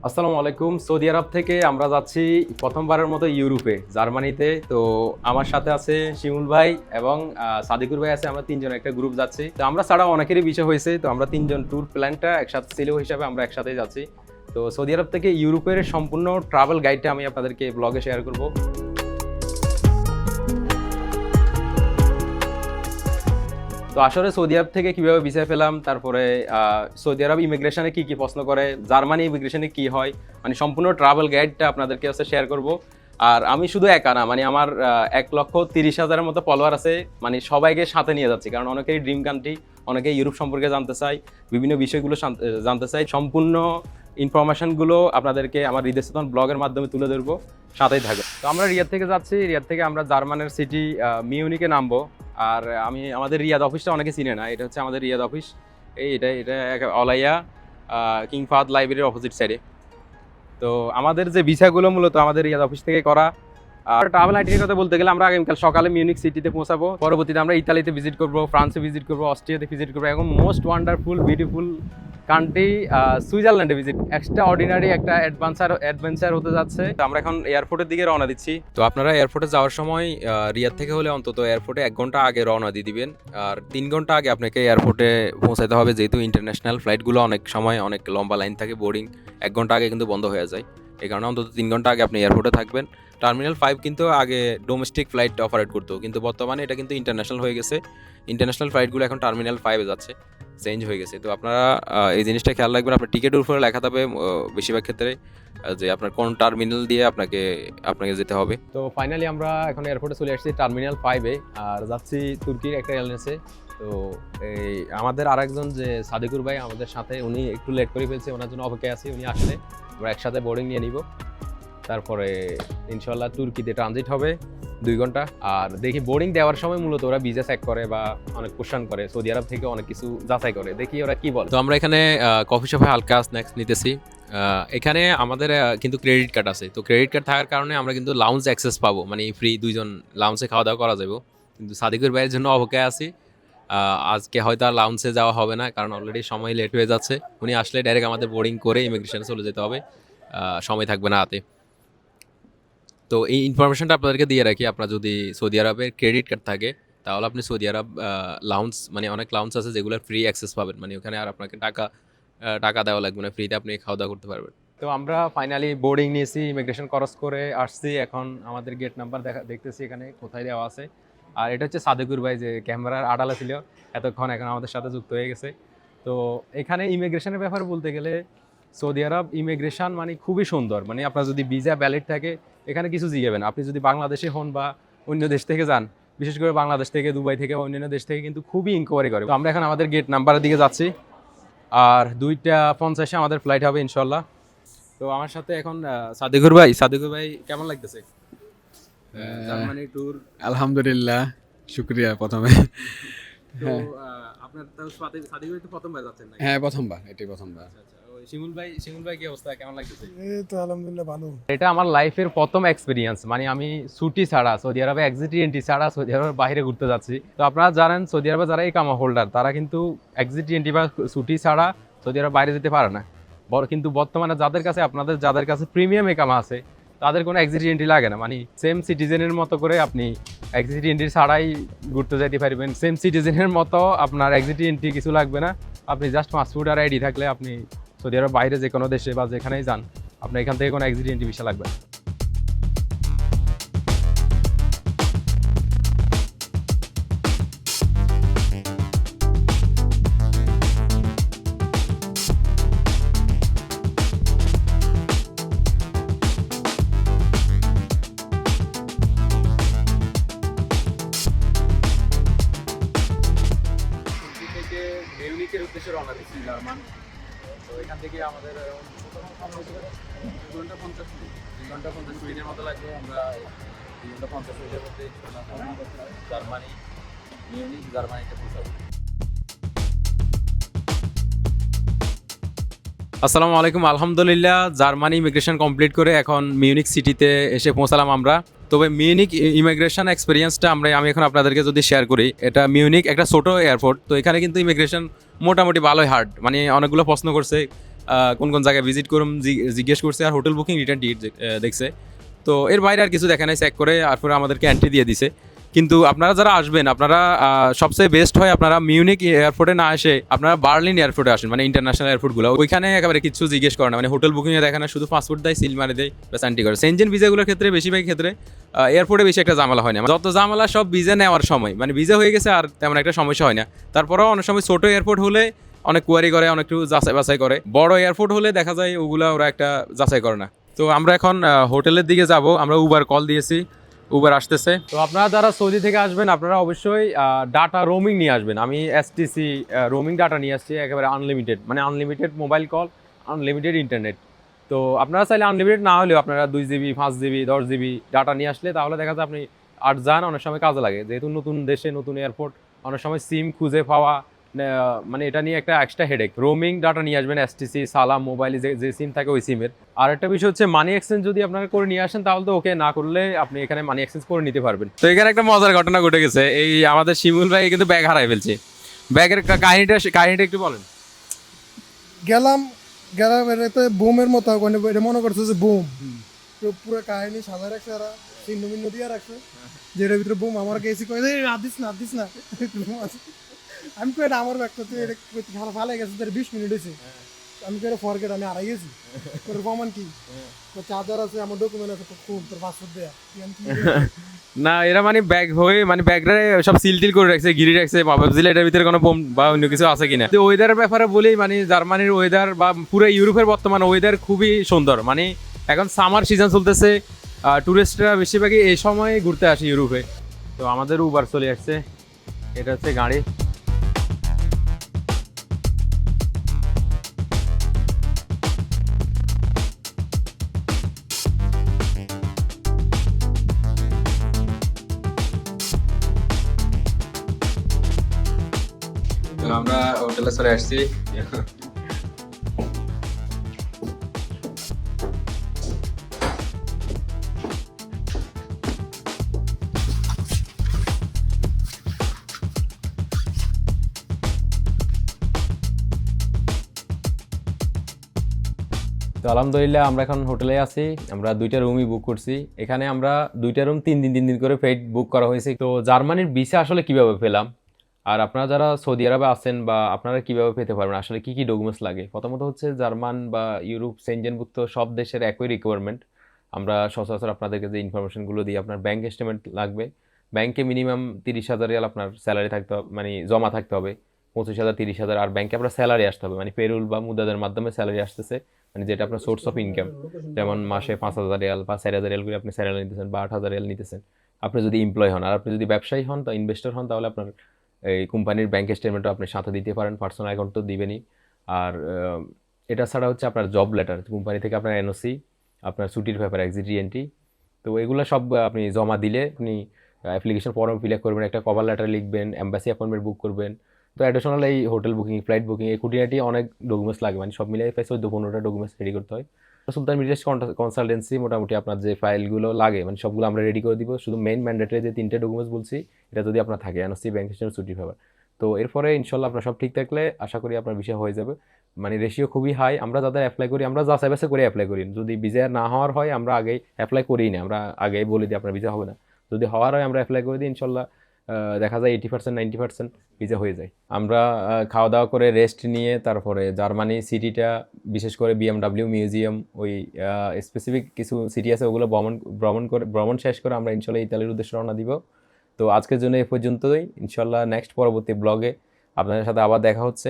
আসসালামু আলাইকুম। সৌদি আরব থেকে আমরা যাচ্ছি প্রথমবারের মতো ইউরোপে, জার্মানিতে। তো আমার সাথে আছে শিমুল ভাই এবং সাদিকুর ভাই আছে। আমরা তিনজন একটা গ্রুপ যাচ্ছি। তো আমরা ছাড়া অনেকেরই বিষয় হয়েছে, তো আমরা তিনজন ট্যুর প্ল্যানটা একসাথে ছিল হিসাবে আমরা একসাথেই যাচ্ছি। তো সৌদি আরব থেকে ইউরোপের সম্পূর্ণ ট্রাভেল গাইডটা আমি আপনাদেরকে ব্লগে শেয়ার করব। তো আসলে সৌদি আরব থেকে কিভাবে ভিসা পেলাম, তারপরে সৌদি আরব ইমিগ্রেশনে কি কি প্রশ্ন করে, জার্মানি ইমিগ্রেশনে কি হয়, মানে সম্পূর্ণ ট্রাভেল গাইডটা আপনাদেরকে হচ্ছে শেয়ার করব। আর আমি শুধু একা না, মানে আমার 1,30,000-এর মতো ফলোয়ার আছে, মানে সবাইকে সাথে নিয়ে যাচ্ছি, কারণ অনেকেই ড্রিম কান্ট্রি, অনেকেই ইউরোপ সম্পর্কে জানতে চায়, বিভিন্ন বিষয়গুলো জানতে চাই। সম্পূর্ণ ইনফরমেশনগুলো আপনাদেরকে আমার হৃদয় চেতন ব্লগের মাধ্যমে তুলে ধরবো, সাথেই থাকে। তো আমরা রিয়াদ থেকে যাচ্ছি, রিয়াদ থেকে আমরা জার্মানের সিটি মিউনিকে নামবো। আর আমাদের রিয়াদ অফিসটা অনেকে চিনে না, এটা হচ্ছে আমাদের রিয়াদ অফিস। এটা অলাইয়া কিং ফাহাদ লাইব্রেরির অপোজিট সাইডে। তো আমাদের যে ভিসাগুলো মূলত আমাদের রিয়াদ অফিস থেকে করা। আর ট্রাভেল আইটির কথা বলতে গেলে আমরা আগামীকাল সকালে মিউনিক সিটিতে পৌঁছাবো। পরবর্তীতে আমরা ইতালিতে ভিজিট করবো, ফ্রান্সে ভিজিট করবো, অস্ট্রিয়াতে ভিজিট করবো, এবং মোস্ট ওয়ান্ডারফুল বিউটিফুল কান্ট্রি সুইজারল্যান্ডে ভিজিট। এক্সট্রা অর্ডিনারি একটা অ্যাডভেঞ্চার হতে যাচ্ছে। আমরা এখন এয়ারপোর্টের দিকে রওনা দিচ্ছি। তো আপনারা এয়ারপোর্টে যাওয়ার সময় রিয়াদ থেকে হলে অন্তত এয়ারপোর্টে 1 ঘন্টা আগে রওনা দিয়ে দিবেন। আর 3 ঘন্টা আগে আপনাকে এয়ারপোর্টে পৌঁছাতে হবে, যেহেতু ইন্টারন্যাশনাল ফ্লাইটগুলো অনেক সময় অনেক লম্বা লাইন থাকে, বোর্ডিং 1 ঘন্টা আগে কিন্তু বন্ধ হয়ে যায়। এই কারণে অন্তত 3 ঘন্টা আগে আপনি এয়ারপোর্টে থাকবেন। টার্মিনাল 5 কিন্তু আগে ডোমেস্টিক ফ্লাইট অপারেট করতো, কিন্তু বর্তমানে এটা কিন্তু ইন্টারন্যাশনাল হয়ে গেছে। ইন্টারন্যাশনাল ফ্লাইটগুলো এখন টার্মিনাল 5-এ যাচ্ছে, চেঞ্জ হয়ে গেছে। তো আপনারা এই জিনিসটা খেয়াল রাখবেন। আপনার টিকেটের উপরে লেখা থাকবে বেশিরভাগ ক্ষেত্রে যে আপনার কোন টার্মিনাল দিয়ে আপনাকে যেতে হবে। তো ফাইনালি আমরা এখন এয়ারপোর্টে চলে আসছি টার্মিনাল 5-এ, আর যাচ্ছি তুর্কির একটা এয়ারলাইন্সে। তো এই আমাদের আরেকজন যে সাদিকুর ভাই আমাদের সাথে, উনি একটু লেট করে ফেলছে, ওনার জন্য অপেক্ষায় আছি। উনি আসলে আমরা একসাথে বোর্ডিং নিয়ে নিব, তারপরে ইনশাল্লাহ তুর্কিতে ট্রানজিট হবে 2 ঘন্টা। আর দেখি বোর্ডিং দেওয়ার সময় মূলত ওরা ভিসা চেক করে বা অনেক কোশ্চেন করে, সৌদি আরব থেকে অনেক কিছু যাচাই করে, দেখি ওরা কি বলে। তো আমরা এখানে কফি শপে হালকা স্ন্যাক্স নিতেছি। এখানে আমাদের কিন্তু ক্রেডিট কার্ড আছে। তো ক্রেডিট কার্ড থাকার কারণে আমরা কিন্তু লাউঞ্জ অ্যাক্সেস পাবো, মানে ফ্রি 2জন লাউঞ্জে খাওয়া দাওয়া করা যাবে। কিন্তু সাদিকুর ভাইয়ের জন্য অপেক্ষায় আছি। আজকে হয়তো আর লাউঞ্জে যাওয়া হবে না, কারণ অলরেডি সময় লেট হয়ে যাচ্ছে। উনি আসলে ডাইরেক্ট আমাদের বোর্ডিং করে ইমিগ্রেশনে চলে যেতে হবে, সময় থাকবে না হাতে। তো এই ইনফরমেশনটা আপনাদেরকে দিয়ে রাখি, আপনার যদি সৌদি আরবের ক্রেডিট কার্ড থাকে তাহলে আপনি সৌদি আরব লাউঞ্জ, মানে অনেক লাউঞ্জ আছে যেগুলোর ফ্রি অ্যাক্সেস পাবেন, মানে ওখানে আর আপনাকে টাকা দেওয়া লাগবে না, ফ্রিতে আপনি খাওয়া দাওয়া করতে পারবেন। তো আমরা ফাইনালি বোর্ডিং নিয়েছি, ইমিগ্রেশন ক্রস করে আসছি। এখন আমাদের গেট নাম্বার দেখতেছি এখানে কোথায় দেওয়া আছে। আর এটা হচ্ছে সাদেকুর ভাই, যে ক্যামেরার আড়ালে ছিল এতক্ষণ, এখন আমাদের সাথে যুক্ত হয়ে গেছে। তো এখানে ইমিগ্রেশনের ব্যাপারে বলতে গেলে সৌদি আরব ইমিগ্রেশন মানে খুবই সুন্দর। মানে আপনার যদি ভিসা ভ্যালিড থাকে এখানে কিছু জিগাবেন। আপনি যদি বাংলাদেশে হন বা অন্য দেশ থেকে যান, বিশেষ করে বাংলাদেশ থেকে, দুবাই থেকে, অন্যান্য দেশ থেকে কিন্তু খুবই ইনকোয়ারি করে। তো আমরা এখন আমাদের গেট নাম্বারের দিকে যাচ্ছি, আর 2:50 আমাদের ফ্লাইট হবে ইনশাল্লাহ। তো আমার সাথে এখন সাদিকুর ভাই কেমন লাগতেছে জার্মানি ট্যুর? আলহামদুলিল্লাহ, শুক্রিয়া প্রথমে। তো আপনার তো সাদিক ভাই তো প্রথমবার যাচ্ছেন নাকি? হ্যাঁ, প্রথমবার, এটাই প্রথমবার। আচ্ছা, ওই শিমুল ভাই কি অবস্থা, কেমন লাগতেছে? এই তো আলহামদুলিল্লাহ ভালো। এটা আমার লাইফের প্রথম এক্সপিরিয়েন্স, মানে আমি ছুটি ছাড়া সৌদি আরবে, এক্সিট এন্ট্রি ছাড়া সৌদি আরবের বাইরে ঘুরতে যাচ্ছি। তো আপনারা জানেন সৌদি আরবে যারা ইকামা হোল্ডার তারা কিন্তু এক্সিট এন্ট্রি বা ছুটি ছাড়া সৌদি আরব বাইরে যেতে পারে না। কিন্তু বর্তমানে যাদের কাছে প্রিমিয়াম ইকামা আছে তাদের কোনো এক্সিট এন্ট্রি লাগে না, মানে সেম সিটিজেনের মতো করে আপনি এক্সিট এন্ট্রি ছাড়াই ঘুরতে যেতে পারবেন। সেম সিটিজেনের মতো আপনার এক্সিট এন্ট্রি কিছু লাগবে না। আপনি জাস্ট পাসপোর্ট আর আইডি থাকলে আপনি সৌদি আরব বাইরে যে কোনো দেশে বা যেখানেই যান, আপনার এখান থেকে কোনো এক্সিট এন্ট্রি ভিসা লাগবে না। থেকে মিউনিকের উদ্দেশ্যে রওনা দিচ্ছি, জার্মান। তো এখান থেকে আমাদের 2 ঘন্টা 50 মিনিটের মতো লাগবে। আমরা 2 ঘন্টা 50 মিনিটের মধ্যে জার্মানিতে পৌঁছাবো। আসসালামু আলাইকুম। আলহামদুলিল্লাহ, জার্মানি ইমিগ্রেশন কমপ্লিট করে এখন মিউনিক সিটিতে এসে পৌঁছালাম আমরা। তবে মিউনিক ইমিগ্রেশন এক্সপিরিয়েন্সটা আমি এখন আপনাদেরকে যদি শেয়ার করি, এটা মিউনিক একটা ছোটো এয়ারপোর্ট। তো এখানে কিন্তু ইমিগ্রেশন মোটামুটি ভালোই হার্ড, মানে অনেকগুলো প্রশ্ন করছে, কোন কোন জায়গায় ভিজিট করুম জিজ্ঞেস করছে, আর হোটেল বুকিং রিটার্ন টিকিট দেখছে। তো এর বাইরে আর কিছু দেখে নাই, চেক করে তারপরে আমাদেরকে এন্ট্রি দিয়ে দিছে। কিন্তু আপনারা যারা আসবেন, আপনারা সবচেয়ে বেস্ট হয় আপনারা মিউনিক এয়ারপোর্টে না এসে আপনারা বার্লিন এয়ারপোর্টে আসেন, মানে ইন্টারন্যাশনাল এয়ারপোর্টগুলো। ওইখানে একেবারে কিছু জিজ্ঞেস করে না, মানে হোটেল বুকিংয়ে দেখে না, শুধু পাসপোর্ট দেয়, সিল মারে দেয়, ব্যাস এন্ট্রি করে। সেনজেন ভিসাগুলোর ক্ষেত্রে বেশিরভাগ ক্ষেত্রে এয়ারপোর্টে বেশি একটা ঝামেলা হয় না। যত ঝামেলা সব ভিসা নেওয়ার সময়, মানে ভিসা হয়ে গেছে আর তেমন একটা সমস্যা হয় না। তারপরেও অনেক সময় ছোটো এয়ারপোর্ট হলে অনেক কোয়ারি করে, অনেক একটু যাচাই বাছাই করে। বড় এয়ারপোর্ট হলে দেখা যায় ওগুলা ওরা একটা যাচাই করে না। তো আমরা এখন হোটেলের দিকে যাব, আমরা উবার কল দিয়েছি, উবার আসতেছে। তো আপনারা যারা সৌদি থেকে আসবেন আপনারা অবশ্যই ডাটা রোমিং নিয়ে আসবেন। আমি এসটিসি রোমিং ডাটা নিয়ে আসছি, একেবারে আনলিমিটেড, মানে unlimited mobile call, unlimited internet. তো আপনারা চাইলে আনলিমিটেড না হলেও আপনারা 2 জিবি 5 জিবি 10 জিবি ডাটা নিয়ে আসলে তাহলে দেখা যায় আপনি আর যান, অনেক সময় কাজে লাগে। যেহেতু নতুন দেশে নতুন এয়ারপোর্ট, অনেক সময় সিম খুঁজে পাওয়া মানে এটা নিয়ে একটা এক্সট্রা হেডেক। রোমিং ডাটা নিয়ে আসবেন, এসটিসি সালাম মোবাইলে যে সিম থাকে ওই সিমের। আর একটা বিষয় হচ্ছে মানি এক্সচেঞ্জ যদি আপনারা করে নিয়ে আসেন তাহলে তো ওকে, না করলে আপনি এখানে মানি এক্সচেঞ্জ করে নিতে পারবেন। তো এখানে একটা মজার ঘটনা ঘটে গেছে, এই আমাদের শিমুল ভাই কিন্তু ব্যাগ হারাই ফেলছে। ব্যাগের কাহিনীটা একটু বলেন। গেলাম এতে বোমের মতো ওখানে এটা মনে করছে যে বোম, পুরো কাহিনী সাজা রাখছে, এরা চিহ্ন মিহ্ন দিয়ে রাখছে যে এটার ভিতরে বোম। আমার গেছি কয়ে হাত দিস না আমি কই এটা আমার ব্যাগ করতে ভালো গেছে, 20 মিনিট হয়েছে। আমি কই ফরগেট, আমি হারাই গেছি। তোর প্রমাণ কি? চার্জার আছে, আমার ডকুমেন্ট আছে, ফোন, তোর পাসপোর্ট দেয়া। না এরা মানে ব্যাগ হয়ে, মানে ব্যাগটা সব সিল টিল করে রাখছে, ঘিরে রাখছে, ভাবছিল এটার ভিতরে কোনো বোম বা অন্য কিছু আছে কিনা। তো ওয়েদারের ব্যাপারে বলি, মানে জার্মানির ওয়েদার বা পুরো ইউরোপের বর্তমান ওয়েদার খুবই সুন্দর। মানে এখন সামার সিজন চলতেছে, টুরিস্টরা বেশিরভাগই এই সময় ঘুরতে আসে ইউরোপে। তো আমাদের উবার চলে আসছে, এটা হচ্ছে গাড়ি। আমরা হোটেলে চলে আসছি। তো আলহামদুলিল্লাহ আমরা এখন হোটেলে আছি, আমরা 2টা রুমই বুক করছি। এখানে আমরা 2টা রুম 3 দিন করে পেইড বুক করা হয়েছে। তো জার্মানির ভিসা আসলে কিভাবে পেলাম, আর আপনারা যারা সৌদি আরবে আছেন বা আপনারা কিভাবে পেতে পারবেন, আসলে কি কি ডকুমেন্টস লাগে। প্রথমত হচ্ছে জার্মান বা ইউরোপ সেনজেনভুক্ত সব দেশের একই রিকোয়ারমেন্ট। আমরা সচরাচর আপনাদেরকে যে ইনফরমেশনগুলো দিই, আপনার ব্যাংক স্টেটমেন্ট লাগবে। ব্যাংকে মিনিমাম 30,000 রিয়াল আপনার স্যালারি থাকতে হবে, মানে জমা থাকতে হবে, 25,000 30,000। আর ব্যাংকে আপনার স্যালারি আসতে হবে, মানে পেরুল বা মুদাদের মাধ্যমে স্যালারি আসতেছে, মানে যেটা আপনার সোর্স অফ ইনকাম। যেমন মাসে 5,000 রিয়াল বা 4,000 রিয়াল করে আপনি স্যালারি নিতেছেন, বা 8,000 রিয়াল নিতেছেন আপনি যদি এমপ্লয় হন। আর আপনি যদি ব্যবসায়ী হন বা ইনভেস্টর হন তাহলে আপনার এই কোম্পানির ব্যাংক স্টেটমেন্টও আপনি সাথে দিতে পারেন, পার্সোনাল অ্যাকাউন্ট তো দিবেনই। আর এটা ছাড়া হচ্ছে আপনার জব লেটার, কোম্পানি থেকে আপনার এনওসি, আপনার ছুটির ব্যাপারে এক্সিট এন্ট্রি। তো এগুলো সব আপনি জমা দিলে আপনি অ্যাপ্লিকেশন ফর্ম ফিল আপ করবেন, একটা কভার লেটার লিখবেন, এম্বাসি অ্যাপয়েন্টমেন্ট বুক করবেন। তো অ্যাডিশনাল এই হোটেল বুকিং, ফ্লাইট বুকিং, এই খুঁটিনাটি অনেক ডকুমেন্টস লাগে, মানে সব মিলিয়ে প্রায় 14-15টা ডকুমেন্টস রেডি করতে হয়। সুলতান মিডিয়াস কনসালটেন্সি মোটামুটি আপনার যে ফাইলগুলো লাগে, মানে সবগুলো আমরা রেডি করে দিব। শুধু মেইন ম্যান্ডেটরি যে 3টে ডকুমেন্টস বলছি, এটা যদি আপনার থাকে, এনওসি, ব্যাংক স্টেটমেন্ট, ছুটির ব্যাপার। তো এরপরে ইনশাল্লাহ আপনার সব ঠিক থাকলে আশা করি আপনার বিষয় হয়ে যাবে। মানে রেশিও খুবই হাই। আমরা যাদের অ্যাপ্লাই করি, আমরা যাচাই বাছাই করে অ্যাপ্লাই করি। যদি ভিসা না হওয়ার হয় আমরা আগেই অ্যাপ্লাই করিই না, আমরা আগেই বলে দিই আপনার ভিসা হবে না। যদি হওয়ার হয় আমরা অ্যাপ্লাই করে দিই, ইনশাল্লাহ দেখা যায় 80% 90% ভিসা হয়ে যায়। আমরা খাওয়া দাওয়া করে রেস্ট নিয়ে তারপরে জার্মানি সিটিটা, বিশেষ করে বিএমডাব্লিউ মিউজিয়াম, ওই স্পেসিফিক কিছু সিটি আছে ওগুলো ভ্রমণ শেষ করে আমরা ইনশাল্লাহ ইতালির উদ্দেশ্যে রওনা দিব। তো আজকের জন্য এ পর্যন্তই। ইনশাল্লাহ নেক্সট পরবর্তী ব্লগে আপনাদের সাথে আবার দেখা হচ্ছে।